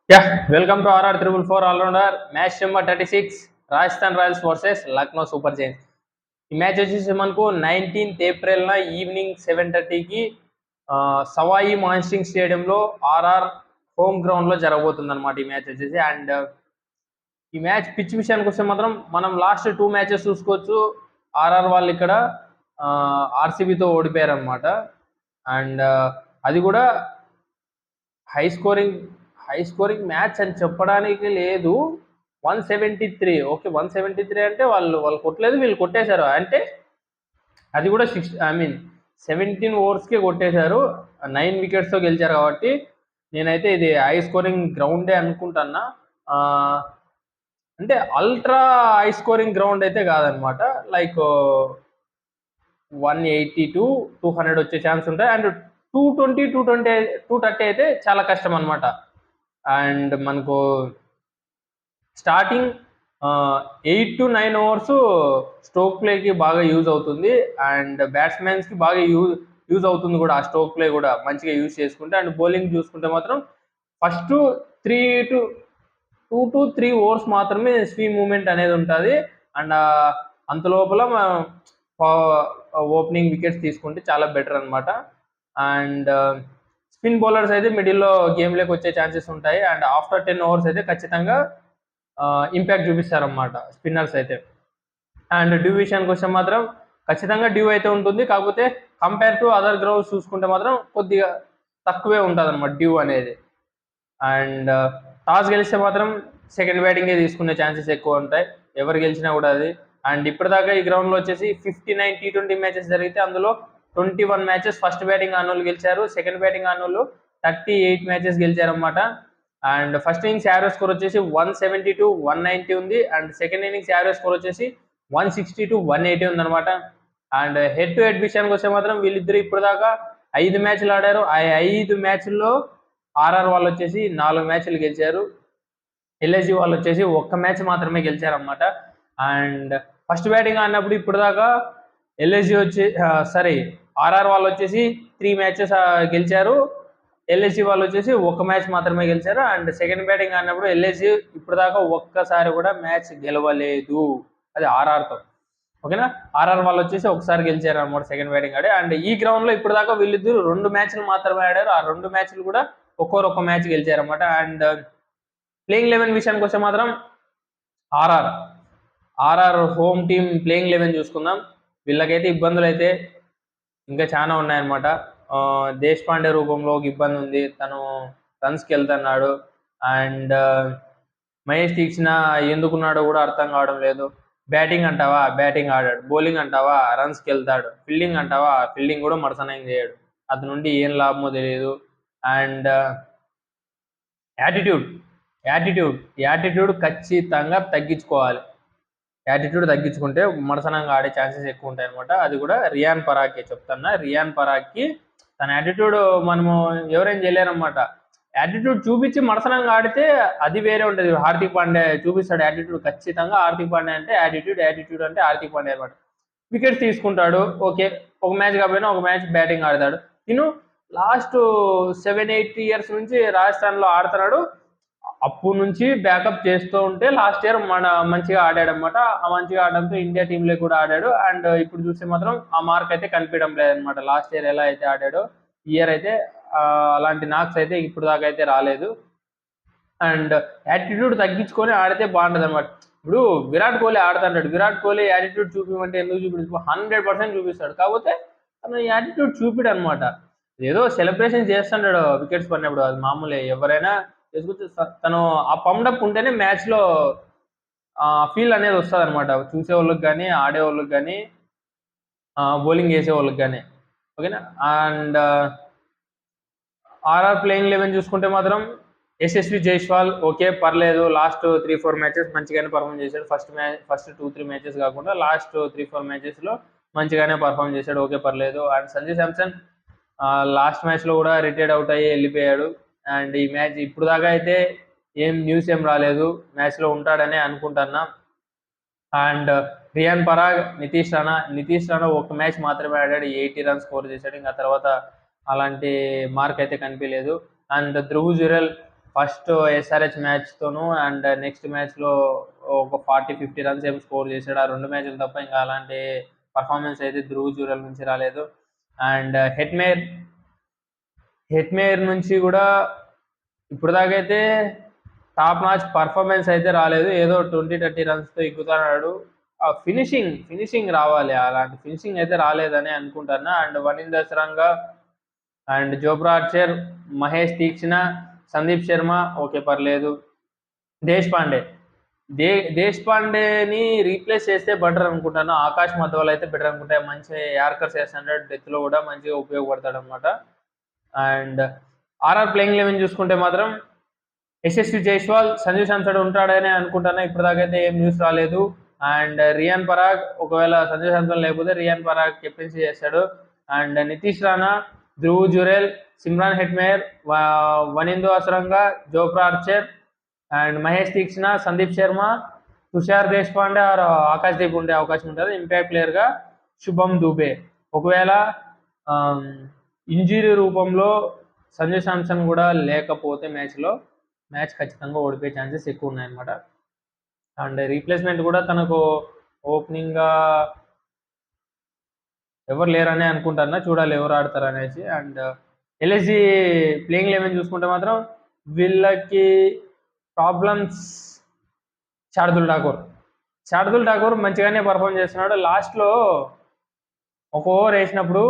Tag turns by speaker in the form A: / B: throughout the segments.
A: Welcome to RR Triple Four All-Rounder match number 36 Rajasthan Royals versus Lucknow super giants. ఈ మ్యాచ్ వచ్చేసి మనకు 19th ఏప్రిల్ ఈవినింగ్ 7:30కి సవాయి మాన్సింగ్ స్టేడియంలో ఆర్ఆర్ హోమ్ గ్రౌండ్లో జరగబోతుంది అనమాట ఈ మ్యాచ్ వచ్చేసి. అండ్ ఈ మ్యాచ్ పిచ్ విషయానికి వస్తే మాత్రం మనం లాస్ట్ 2 మ్యాచెస్ చూసుకోవచ్చు. ఆర్ఆర్ వాళ్ళు ఇక్కడ ఆర్సీబీతో ఓడిపోయారు అనమాట. అండ్ అది కూడా హై స్కోరింగ్ మ్యాచ్ అని చెప్పడానికి లేదు. 173 ఓకే, 173 అంటే వాళ్ళు కొట్టలేదు, వీళ్ళు కొట్టేశారు. అంటే అది కూడా 17 ఓవర్స్కే కొట్టేశారు. 9 వికెట్స్తో గెలిచారు. కాబట్టి నేనైతే ఇది హై స్కోరింగ్ గ్రౌండే అనుకుంటున్నా. అంటే అల్ట్రా హై స్కోరింగ్ గ్రౌండ్ అయితే కాదనమాట. లైక్ 180 to 200 వచ్చే ఛాన్స్ ఉంటాయి. అండ్ 220, 230 అయితే చాలా కష్టం అనమాట. అండ్ మనకు స్టార్టింగ్ 8 to 9 ఓవర్స్ స్ట్రోక్ ప్లేకి బాగా యూజ్ అవుతుంది. అండ్ బ్యాట్స్మెన్స్కి బాగా యూజ్ అవుతుంది కూడా. ఆ స్ట్రోక్ ప్లే కూడా మంచిగా యూజ్ చేసుకుంటే. అండ్ బౌలింగ్ చూసుకుంటే మాత్రం ఫస్ట్ 2 to 3 ఓవర్స్ మాత్రమే స్వింగ్ మూమెంట్ అనేది ఉంటుంది. అండ్ అంత లోపల ఓపెనింగ్ వికెట్స్ తీసుకుంటే చాలా బెటర్ అనమాట. అండ్ స్పిన్ బౌలర్స్ అయితే మిడిల్లో గేమ్లోకి వచ్చే ఛాన్సెస్ ఉంటాయి. అండ్ ఆఫ్టర్ 10 ఓవర్స్ అయితే ఖచ్చితంగా ఇంపాక్ట్ చూపిస్తారన్నమాట స్పిన్నర్స్ అయితే. అండ్ డ్యూ విషయానికి వస్తే మాత్రం ఖచ్చితంగా డ్యూ అయితే ఉంటుంది. కాకపోతే కంపేర్ టు అదర్ గ్రౌండ్స్ చూసుకుంటే మాత్రం కొద్దిగా తక్కువే ఉంటుంది అనమాట డ్యూ అనేది. అండ్ టాస్ గెలిస్తే మాత్రం సెకండ్ బ్యాటింగే తీసుకునే ఛాన్సెస్ ఎక్కువ ఉంటాయి, ఎవరు గెలిచినా కూడా అది. అండ్ ఇప్పటిదాకా ఈ గ్రౌండ్లో వచ్చేసి 59 T20 మ్యాచెస్ జరిగితే అందులో 21 మ్యాచెస్ ఫస్ట్ బ్యాటింగ్ ఆనోళ్ళు గెలిచారు. సెకండ్ బ్యాటింగ్ ఆనోళ్ళు 38 మ్యాచెస్ గెలిచారన్నమాట. And first innings average score వచ్చేసి 170 to 190 ఉంది. And second innings average score వచ్చేసి 160 to 180 ఉందన్నమాట. అండ్ హెడ్ టు హెడ్ విషయానికి వస్తే మాత్రం వీళ్ళిద్దరు ఇప్పటిదాకా 5 మ్యాచ్లు ఆడారు. ఆ 5 మ్యాచ్ల్లో ఆర్ఆర్ వాళ్ళు వచ్చేసి 4 మ్యాచ్లు గెలిచారు. ఎల్ఎస్జీ వాళ్ళు వచ్చేసి 1 మ్యాచ్ మాత్రమే గెలిచారన్నమాట. అండ్ ఫస్ట్ బ్యాటింగ్ ఆడినప్పుడు ఇప్పటిదాకా ఆర్ఆర్ వాళ్ళు వచ్చేసి 3 మ్యాచెస్ గెలిచారు. ఎల్ఎస్జీ వాళ్ళు వచ్చేసి 1 మ్యాచ్ మాత్రమే గెలిచారు. అండ్ సెకండ్ బ్యాటింగ్ ఆడినప్పుడు ఎల్ఎస్జీ ఇప్పటిదాకా ఒక్కసారి కూడా మ్యాచ్ గెలవలేదు, అది ఆర్ఆర్తో. ఓకేనా, ఆర్ఆర్ వాళ్ళు వచ్చేసి ఒకసారి గెలిచారు అనమాట సెకండ్ బ్యాటింగ్ ఆడి. అండ్ ఈ గ్రౌండ్లో ఇప్పటిదాకా వీళ్ళిద్దరు 2 మ్యాచ్లు మాత్రమే ఆడారు. ఆ 2 మ్యాచ్లు కూడా ఒక్క మ్యాచ్ గెలిచారన్నమాట. అండ్ ప్లేయింగ్ 11 విషయానికి వస్తే మాత్రం ఆర్ఆర్ హోమ్ టీమ్ ప్లేయింగ్ 11 చూసుకుందాం. వీళ్ళకైతే ఇబ్బందులు అయితే ఇంకా చాలా ఉన్నాయన్నమాట. దేశపాండే రూపంలో ఒక ఇబ్బంది ఉంది, తను రన్స్కి వెళ్తున్నాడు. అండ్ మహేష్ తీక్షణ ఎందుకున్నాడో కూడా అర్థం కావడం లేదు. బ్యాటింగ్ అంటావా బ్యాటింగ్ ఆడాడు, బౌలింగ్ అంటావా రన్స్కి వెళ్తాడు, ఫీల్డింగ్ అంటావా ఫీల్డింగ్ కూడా మడసనం చేయడు. అతని నుండి ఏం లాభమో తెలియదు. అండ్ యాటిట్యూడ్ ఖచ్చితంగా తగ్గించుకోవాలి. యాటిట్యూడ్ తగ్గించుకుంటే మడసనంగా ఆడే ఛాన్సెస్ ఎక్కువ ఉంటాయి అనమాట. అది కూడా రియాన్ పరాగ్కి చెప్తున్నా. రియాన్ పరాగ్కి తన యాటిట్యూడ్ మనము ఎవరేం చేయలేరన్నమాట. యాటిట్యూడ్ చూపించి మడసనంగా ఆడితే అది వేరే ఉంటుంది. హార్దిక్ పాండే చూపిస్తాడు యాటిట్యూడ్ ఖచ్చితంగా. హార్దిక్ పాండే అంటే యాటిట్యూడ్ అంటే హార్దిక్ పాండే అనమాట. వికెట్స్ తీసుకుంటాడు, ఓకే, ఒక మ్యాచ్ కాకపోయినా ఒక మ్యాచ్ బ్యాటింగ్ ఆడతాడు. తిను లాస్ట్ 7-8 ఇయర్స్ నుంచి రాజస్థాన్లో ఆడుతున్నాడు. అప్పుడు నుంచి బ్యాకప్ చేస్తూ ఉంటే లాస్ట్ ఇయర్ మంచిగా ఆడాడనమాట. ఆ మంచిగా ఆడడంతో ఇండియా టీంలో కూడా ఆడాడు. అండ్ ఇప్పుడు చూస్తే మాత్రం ఆ మార్క్ అయితే కనిపించడం లేదనమాట. లాస్ట్ ఇయర్ ఎలా అయితే ఆడాడో ఈ ఇయర్ అయితే అలాంటి నాక్స్ అయితే ఇప్పుడు దాకా అయితే రాలేదు. అండ్ యాటిట్యూడ్ తగ్గించుకొని ఆడితే బాగుంటుంది అనమాట. ఇప్పుడు విరాట్ కోహ్లీ ఆడుతుంటాడు. విరాట్ కోహ్లీ యాటిట్యూడ్ చూపించమంటే ఎందుకు చూపిస్తాడు? 100% చూపిస్తాడు. కాకపోతే తను యాటిట్యూడ్ చూపిడు అనమాట. ఏదో సెలబ్రేషన్ చేస్తుంటాడు వికెట్స్ పడినప్పుడు, అది మామూలే, ఎవరైనా చేసుకుంటే. తను ఆ పండప్ ఉంటేనే మ్యాచ్లో ఫీల్ అనేది వస్తుంది అనమాట, చూసే వాళ్ళకి కానీ ఆడే వాళ్ళకి కానీ బౌలింగ్ చేసే వాళ్ళకి కానీ. ఓకేనా. అండ్ ఆర్ఆర్ ప్లేయింగ్ 11 చూసుకుంటే మాత్రం యశస్వి జైస్వాల్ ఓకే, పర్లేదు. లాస్ట్ 3-4 మ్యాచెస్ మంచిగానే పర్ఫామ్ చేశాడు. ఫస్ట్ 2-3 మ్యాచెస్ కాకుండా లాస్ట్ 3-4 మ్యాచెస్లో మంచిగానే పర్ఫామ్ చేశాడు, ఓకే, పర్లేదు. అండ్ సంజు శాంసన్ లాస్ట్ మ్యాచ్లో కూడా రిటైర్డ్ అవుట్ అయ్యి వెళ్ళిపోయాడు. అండ్ ఈ మ్యాచ్ ఇప్పుడు దాకా అయితే న్యూస్ ఏం రాలేదు, మ్యాచ్లో ఉంటాడనే అనుకుంటున్నా. అండ్ రియాన్ పరాగ్, నితీష్ రాణా ఒక మ్యాచ్ మాత్రమే ఆడాడు, 80 రన్స్ స్కోర్ చేశాడు. ఇంకా తర్వాత అలాంటి మార్క్ అయితే కనిపించలేదు. And Dhruv Jurel first SRH మ్యాచ్తోనూ అండ్ నెక్స్ట్ మ్యాచ్లో ఒక 40-50 రన్స్ ఏమి స్కోర్ చేశాడు. ఆ 2 మ్యాచ్లు తప్ప ఇంకా అలాంటి పర్ఫార్మెన్స్ అయితే ధ్రువ్ జురెల్ నుంచి రాలేదు. అండ్ హెట్మేర్ నుంచి కూడా ఇప్పుడు దాకైతే టాప్ మ్యాచ్ పర్ఫార్మెన్స్ అయితే రాలేదు. ఏదో 20-30 రన్స్తో ఎక్కుతున్నాడు. ఆ ఫినిషింగ్ రావాలి, అలాంటి ఫినిషింగ్ అయితే రాలేదని అనుకుంటున్నా. And Wanindu Hasaranga and Jofra Archer, Maheesh Theekshana, Sandeep Sharma okay పర్లేదు. దేశ్ పాండేని రీప్లేస్ చేస్తే బెటర్ అనుకుంటాను. ఆకాష్ మధ్వాల్ అయితే బెటర్ అనుకుంటా. మంచి యార్కర్స్ వేస్తాడు, డెత్లో కూడా మంచిగా ఉపయోగపడతాడు అనమాట. అండ్ ఆర్ఆర్ ప్లేయింగ్ 11 చూసుకుంటే మాత్రం యశస్వి జైస్వాల్, సంజు శాంసన్ ఉంటాడని అనుకుంటాను. ఇప్పటిదాకైతే ఏం న్యూస్ రాలేదు. అండ్ రియాన్ పరాగ్, ఒకవేళ సంజు శాంసన్ లేకపోతే రియాన్ పరాగ్ కెప్టెన్సీ చేస్తాడు. And Nitish Rana, Dhruv Jurel, Shimron Hetmyer, Wanindu Hasaranga, Jofra Archer and Mahesh Theekshana, Sandeep Sharma, Tushar Deshpande or Akash Deep ఉండే అవకాశం ఉంటుంది. ఇంపాక్ట్ ప్లేయర్గా శుభం దూబే. ఒకవేళ ఇంజురీ రూపంలో సంజు శాంసన్ కూడా లేకపోతే మ్యాచ్ ఖచ్చితంగా ఓడిపోయే ఛాన్సెస్ ఎక్కువ ఉన్నాయన్నమాట. అండ్ రీప్లేస్మెంట్ కూడా తనకు ఓపెనింగ్గా ఎవరు లేరనే అనుకుంటున్నా, చూడాలి ఎవరు ఆడతారు అనేసి. అండ్ LSG ప్లేయింగ్ 11 చూసుకుంటే మాత్రం వీళ్ళకి ప్రాబ్లమ్స్. శార్దుల్ ఠాకూర్ మంచిగానే పర్ఫామ్ చేస్తున్నాడు. లాస్ట్లో ఒక ఓవర్ వేసినప్పుడు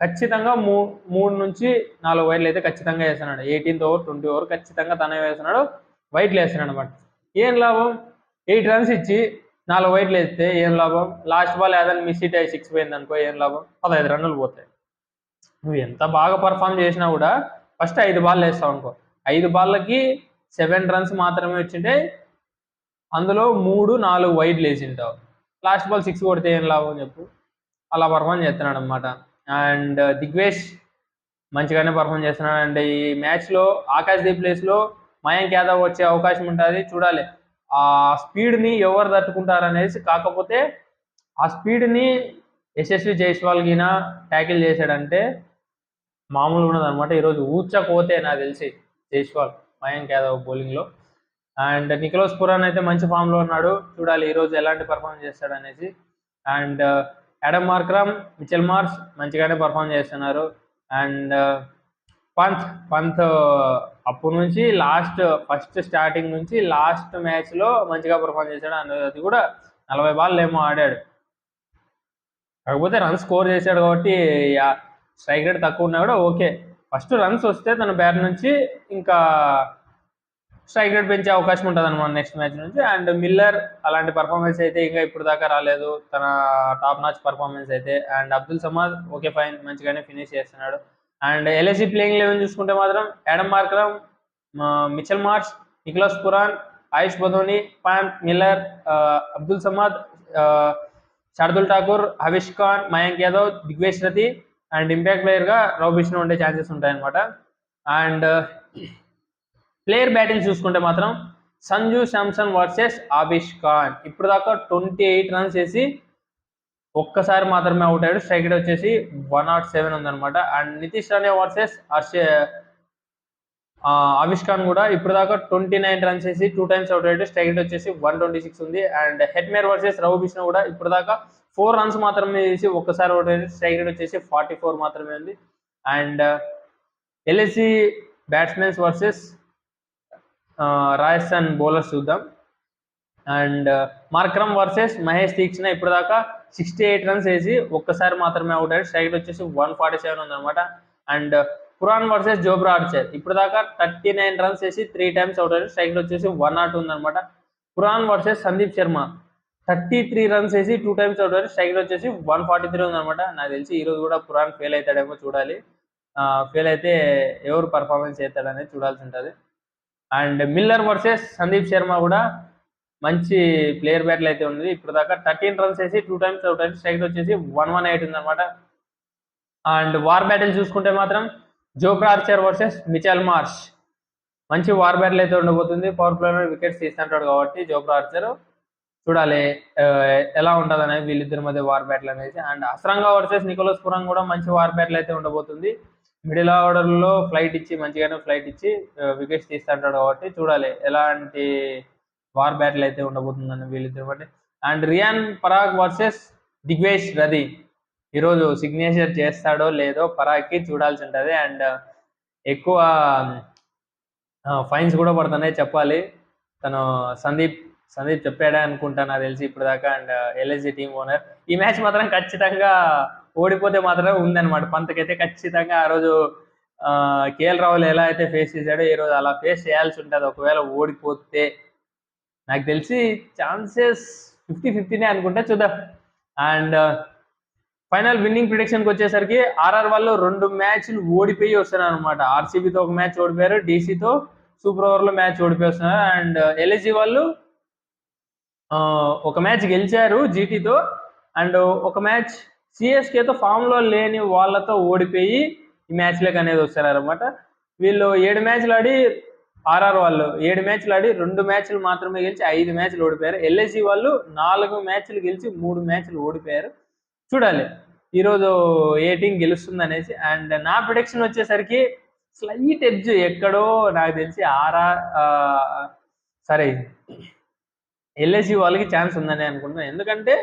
A: ఖచ్చితంగా 3 నుంచి 4 వైడ్లు అయితే ఖచ్చితంగా వేస్తున్నాడు. 18th ఓవర్ 20 ఓవర్ ఖచ్చితంగా తనే వేస్తున్నాడు, వైట్లు వేస్తున్నాడు అనమాట. ఏం లాభం? 8 రన్స్ ఇచ్చి 4 వైట్లు వేస్తే ఏం లాభం? లాస్ట్ బాల్ ఏదైనా మిస్ హిట్ అయ్యి 6 పోయింది అనుకో ఏం లాభం? 15 రన్నులు పోతాయి. నువ్వు ఎంత బాగా పర్ఫామ్ చేసినా కూడా ఫస్ట్ 5 బాల్ వేస్తావు అనుకో, 5 బాళ్ళకి 7 రన్స్ మాత్రమే వచ్చింటే అందులో 3-4 వైడ్లు వేసింటావు. లాస్ట్ బాల్ 6 కొడితే ఏం లాభం చెప్పు? అలా పర్ఫామ్ చేస్తున్నాడు అనమాట. అండ్ దిగ్వేష్ మంచిగానే పర్ఫామ్ చేస్తున్నాడు. అండ్ ఈ మ్యాచ్లో ఆకాష్ దీప్ ప్లేస్లో మయాంక్ యాదవ్ వచ్చే అవకాశం ఉంటుంది, చూడాలి. ఆ స్పీడ్ని ఎవరు తట్టుకుంటారనేసి. కాకపోతే ఆ స్పీడ్ని యశస్వి జైస్వాల్ గిన ట్యాకిల్ చేశాడంటే మామూలుగా ఉన్నది అనమాట. ఈరోజు ఊచకోతే నాకు తెలిసి జైస్వాల్ మయాంక్ యాదవ్ బౌలింగ్లో. అండ్ నికోలస్ పురాన్ అయితే మంచి ఫామ్లో ఉన్నాడు, చూడాలి ఈరోజు ఎలాంటి పర్ఫార్మెన్స్ చేస్తాడనేసి. And Aiden Markram, Mitchell Marsh మంచిగానే పర్ఫామ్ చేస్తున్నారు. అండ్ పంత్ అప్పటి నుంచి ఫస్ట్ స్టార్టింగ్ నుంచి లాస్ట్ మ్యాచ్లో మంచిగా పర్ఫామ్ చేశాడు. అండ్ అది కూడా 40 బాల్ ఏమో ఆడాడు. కాకపోతే రన్స్ స్కోర్ చేశాడు కాబట్టి స్ట్రైక్ రేట్ తక్కువ ఉన్నా కూడా ఓకే. ఫస్ట్ రన్స్ వస్తే తన బ్యాట్ నుంచి ఇంకా స్ట్రైక్ రేట్ పెంచే అవకాశం ఉంటుంది అనమాట నెక్స్ట్ మ్యాచ్ నుంచి. అండ్ మిల్లర్ అలాంటి పర్ఫార్మెన్స్ అయితే ఇంకా ఇప్పుడు దాకా రాలేదు, తన టాప్ నాచ్ పర్ఫార్మెన్స్ అయితే. And Abdul Samad okay fine, మంచిగానే ఫినిష్ చేస్తున్నాడు. అండ్ LSG ప్లేయింగ్ 11 చూసుకుంటే మాత్రం Aiden Markram, Mitchell Marsh, Nicholas Pooran, Ayush Badoni, Pant, Miller, Abdul Samad, Shardul Thakur, Avesh Khan, Mayank Yadav, Digvesh Rathi and impact ప్లేయర్గా రవి బిష్ణు ఉండే ఛాన్సెస్ ఉంటాయన్నమాట. అండ్ ప్లేయర్ బ్యాటింగ్ చూసుకుంటే మాత్రం సంజు శాంసన్ వర్సెస్ ఆబిష్ ఖాన్. ఇప్పుడు దాకా 28 రన్స్ వేసి ఒక్కసారి మాత్రమే అవుట్ అయ్యాడు, స్ట్రైక్ రేట్ వచ్చేసి 107 ఉందన్నమాట. అండ్ నితీష్ రాణే వర్సెస్ ఆబిష్ ఖాన్ కూడా ఇప్పుడు దాకా 29 రన్స్ వేసి 2 times అవుట్ అయ్యాడు, స్ట్రైక్ రేట్ వచ్చేసి 126 ఉంది. And Hetmyer versus Ravi Bishnu కూడా ఇప్పుడు దాకా 4 రన్స్ మాత్రమే వేసి ఒక్కసారి అవుట్ అయ్యాడు, స్ట్రైక్ రేట్ వచ్చేసి 44 మాత్రమే ఉంది. And LSG batsmen versus Rajasthan bowlers చూద్దాం. అండ్ మార్క్రమ్ వర్సెస్ మహేష్ తీక్షణ ఇప్పుడు దాకా 68 రన్స్ వేసి ఒక్కసారి మాత్రమే అవుట్ అయ్యాడు, స్ట్రైక్ రేట్ వచ్చేసి 147 ఉందన్నమాట. And Puran versus Jofra Archer ఇప్పుడు దాకా 39 రన్స్ వేసి 3 times అవుట్ అయ్యాడు, స్ట్రైక్ రేట్ వచ్చేసి 102 ఉందన్నమాట. పురాన్ వర్సెస్ సందీప్ శర్మ 33 రన్స్ వేసి 2 times అవుట్ అయ్యాడు, స్ట్రైక్ రేట్ వచ్చేసి 143 ఉందన్నమాట. నాకు తెలిసి ఈరోజు కూడా పురాన్ ఫెయిల్ అవుతాడేమో, చూడాలి. ఫెయిల్ అయితే ఎవరు పర్ఫార్మెన్స్ చేస్తాడనేది చూడాల్సి ఉంటుంది. And Miller versus Sandeep Sharma కూడా మంచి ప్లేయర్ బ్యాటిల్ అయితే ఉంది. ఇప్పుడు దాకా 13 రన్స్ వేసి 2 times అవుట్ అయ్యాడు, స్ట్రైక్ వచ్చేసి 118 ఉందన్నమాట. అండ్ వార్ బ్యాటిల్ చూసుకుంటే మాత్రం Jofra Archer versus Mitchell Marsh మంచి వార్ బ్యాటిల్ అయితే ఉండబోతుంది. పవర్ ప్లేలో వికెట్స్ తీస్తుంటాడు కాబట్టి జోఫ్రా ఆర్చర్, చూడాలి ఎలా ఉంటుంది అనేది వీళ్ళిద్దరి మధ్య వార్ బ్యాటిల్ అనేది. And Hasaranga versus Nicholas Pooran కూడా మంచి వార్ బ్యాటిల్ అయితే ఉండబోతుంది. మిడిల్ ఆర్డర్లో ఫ్లైట్ ఇచ్చి మంచిగానే ఫ్లైట్ ఇచ్చి వికెట్స్ తీస్తుంటాడు కాబట్టి చూడాలి ఎలాంటి వార్ బ్యాటిల్ అయితే ఉండబోతుందని వీళ్ళిద్దరు బట్టి. అండ్ రియాన్ పరాగ్ వర్సెస్ దిగ్వేష్ రది ఈరోజు సిగ్నేచర్ చేస్తాడో లేదో పరాగ్కి చూడాల్సి ఉంటుంది. అండ్ ఎక్కువ ఫైన్స్ కూడా పడుతున్నాయి చెప్పాలి. తను సందీప్ చెప్పాడే అనుకుంటా నాకు తెలిసి ఇప్పుడు దాకా. అండ్ ఎల్ఎస్జి టీమ్ ఓనర్ ఈ మ్యాచ్ మాత్రం ఖచ్చితంగా ఓడిపోతే మాత్రమే ఉందన్నమాట. పంతకైతే ఖచ్చితంగా ఆ రోజు కేఎల్ రాహుల్ ఎలా అయితే ఫేస్ చేశాడో ఈ రోజు అలా ఫేస్ చేయాల్సి ఉంటుంది ఒకవేళ ఓడిపోతే. నాకు తెలిసి ఛాన్సెస్ 50-50 అనుకుంటా, చూద్దాం. అండ్ ఫైనల్ విన్నింగ్ ప్రిడిక్షన్కి వచ్చేసరికి ఆర్ఆర్ వాళ్ళు 2 మ్యాచ్లు ఓడిపోయి వస్తున్నారు అనమాట. ఆర్సీబీతో ఒక మ్యాచ్ ఓడిపోయారు, డీసీతో సూపర్ ఓవర్లో మ్యాచ్ ఓడిపోయి వస్తున్నారు. అండ్ ఎల్ఎస్జి వాళ్ళు ఒక మ్యాచ్ గెలిచారు జీటీతో, అండ్ ఒక మ్యాచ్ సిఎస్కేతో ఫామ్లో లేని వాళ్ళతో ఓడిపోయి ఈ మ్యాచ్లకు అనేది వస్తున్నారు అనమాట. వీళ్ళు 7 మ్యాచ్లు ఆడి ఆర్ఆర్ వాళ్ళు 7 మ్యాచ్లు ఆడి 2 మ్యాచ్లు మాత్రమే గెలిచి 5 మ్యాచ్లు ఓడిపోయారు. ఎల్ఎస్జి వాళ్ళు 4 మ్యాచ్లు గెలిచి 3 మ్యాచ్లు ఓడిపోయారు. చూడాలి ఈరోజు ఏ టీం గెలుస్తుంది అనేసి. అండ్ నా ప్రిడిక్షన్ వచ్చేసరికి స్లైట్ ఎడ్జ్ ఎక్కడో నాకు తెలిసి ఎల్ఎస్జి వాళ్ళకి ఛాన్స్ ఉందని అనుకుంటున్నాను. ఎందుకంటే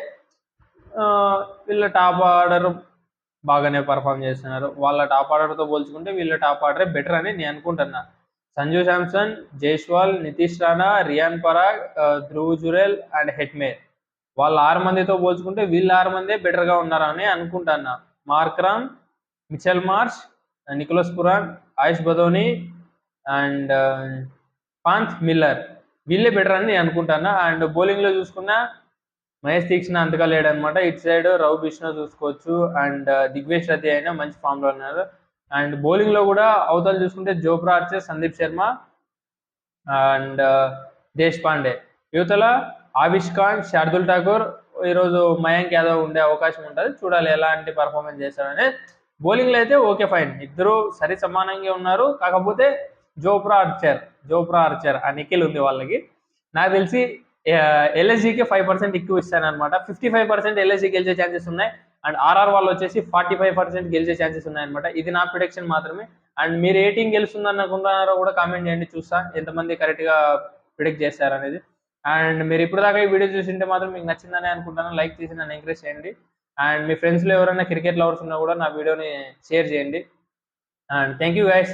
A: వీళ్ళ టాప్ ఆర్డర్ బాగానే పర్ఫామ్ చేస్తున్నారు. వాళ్ళ టాప్ ఆర్డర్తో పోల్చుకుంటే వీళ్ళ టాప్ ఆర్డరే బెటర్ అని నేను అనుకుంటున్నా. సంజు శాంసన్, జైస్వాల్, నితీష్ రాణా, రియాన్ పరాగ్, ధ్రువ్ జురెల్ అండ్ హెట్మేర్ వాళ్ళ 6 మందితో పోల్చుకుంటే వీళ్ళ 6 మందే బెటర్గా ఉన్నారని అనుకుంటున్నా. Markram, Mitchell Marsh, Nicholas Pooran, Ayush Badoni and Pant Miller వీళ్ళే బెటర్ అని నేను అనుకుంటున్నా. అండ్ బౌలింగ్లో చూసుకున్నా మహేష్ తీక్షణ అంతగా లేడనమాట. ఇటు సైడ్ రవి బిష్ణో చూసుకోవచ్చు, అండ్ దిగ్వేష్ రతి అయినా మంచి ఫామ్లో ఉన్నారు. అండ్ బౌలింగ్లో కూడా అవతల చూసుకుంటే Jofra Archer, Sandeep Sharma and Deshpande. యువతల ఆవిష్ ఖాన్, శార్దుల్ ఠాకూర్, ఈరోజు మయాంక్ యాదవ్ ఉండే అవకాశం ఉంటుంది. చూడాలి ఎలాంటి పర్ఫార్మెన్స్ చేస్తారని. బౌలింగ్లో అయితే ఓకే ఫైన్, ఇద్దరు సరి సమానంగా ఉన్నారు. కాకపోతే జోప్రా ఆర్చర్ ఆ నిఖిల్ ఉంది వాళ్ళకి. నాకు తెలిసి ఎల్ఎస్జీకి 5% ఎక్కువ ఇస్తానమాట. 55% ఎల్ఎస్జీ గెలిచే ఛాన్సెస్ ఉన్నాయి. అండ్ ఆర్ఆర్ వాళ్ళు వచ్చేసి 45% గెలిచే ఛాన్సెస్ ఉన్నాయన్నమాట. ఇది నా ప్రిడిక్షన్ మాత్రమే. అండ్ మీరు ఏ టీం గెలుస్తుంది అనుకుంటున్నారో కూడా కామెంట్ చేయండి, చూస్తా ఎంతమంది కరెక్ట్గా ప్రిడిక్ట్ చేస్తారనేది. అండ్ మీరు ఇప్పుడు దాకా ఈ వీడియో చూసింటే మాత్రం మీకు నచ్చిందని అనుకుంటాను. లైక్ చేసి నన్ను ఎంకరేజ్ చేయండి. అండ్ మీ ఫ్రెండ్స్లో ఎవరైనా క్రికెట్ లవర్స్ ఉన్నా కూడా నా వీడియోని షేర్ చేయండి. And thank you guys.